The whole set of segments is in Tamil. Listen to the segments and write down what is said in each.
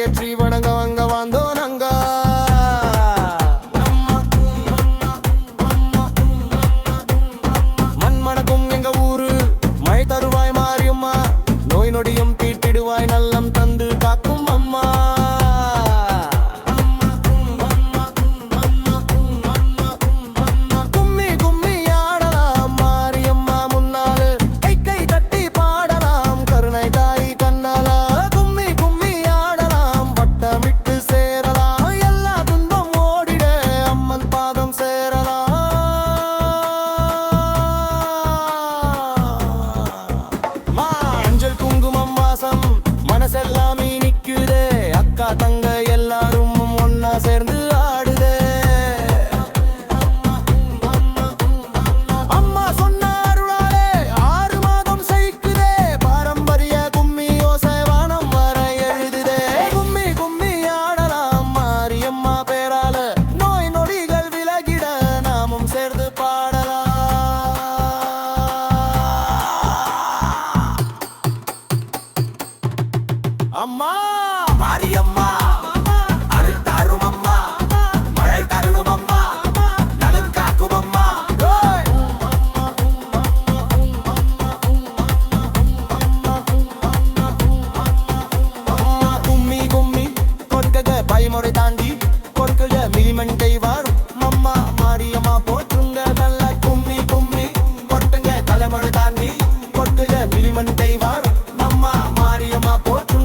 விளக்கேற்றி வணங்க வங்க வந்தோம் நாங்க. மண் மணக்கும் எங்க ஊரு மழை தருவாய் மாரியம்மா, நோய் நொடியும் தீர்த்திடுவாய் நல்லம் தந்து காக்கும் அம்மா. மனசெல்லாமே நிக்குதே, அக்கா தங்க எல்லாரும் ஒன்னா சேர்ந்து ஆடுதே. அம்மா சொன்ன அருளாலே 6 மாதம் சைக்குதே, பாரம்பரிய கும்மி ஓசை வானம் வர எழுதுதே. கும்மி கும்மி ஆடலாம் மாரியம்மா பேரால, நோய் நொடிகள் விலகிட நாமும் சேர்ந்து பாடலாம். அம்மா மாரியம்மா அருள் தாரும் அம்மா, மழை தருளும் அம்மா, நலன் காக்கும் அம்மா. கும்மி கும்மி கொடுக்க பயமுறை தாண்டி கொடுக்க மிலிமண்டை வரும் அம்மா. மாரியம்மா போற்றுங்க நல்ல கும்மி கும்மி கொட்டுங்க, தலைமுறை தாண்டி கொடுக்க மிலிமண்டை வரும் அம்மா. மாரியம்மா போற்றுங்க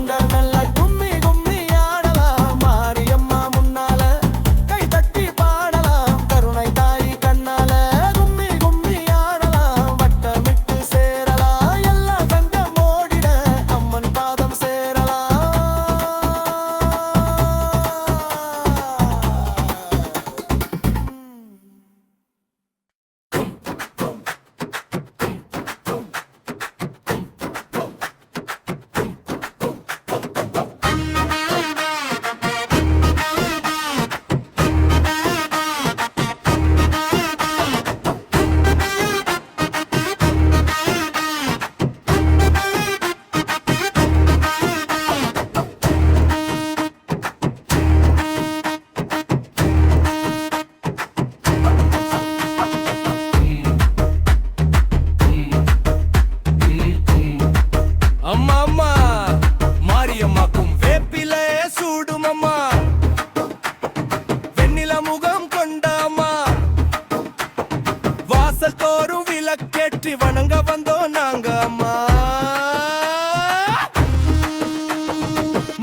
தோறும் விளக்கேற்றி வணங்க வந்தோம் நாங்க அம்மா.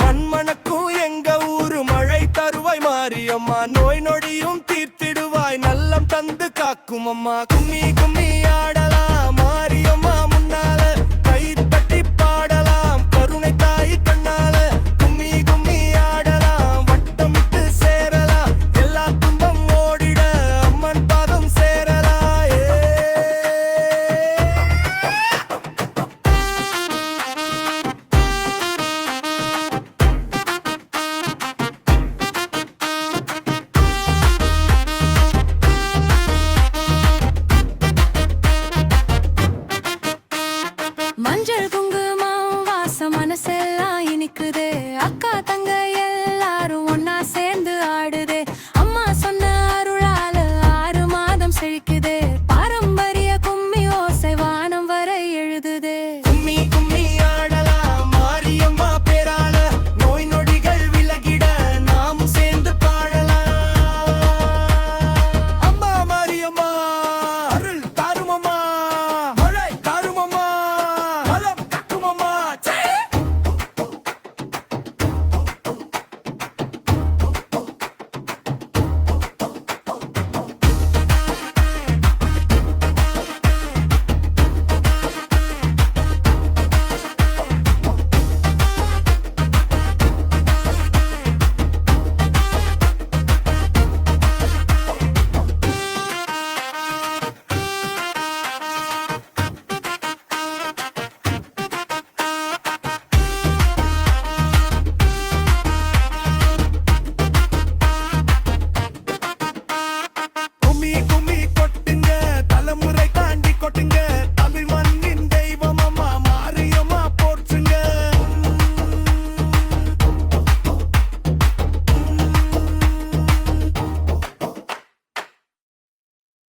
மண் மணக்கும் எங்க ஊரு மழை தருவாய் மாரியம்மா, நோய் நொடியும் தீர்த்திடுவாய் நல்லம் தந்து காக்கும் அம்மா. கும்மி கும்மி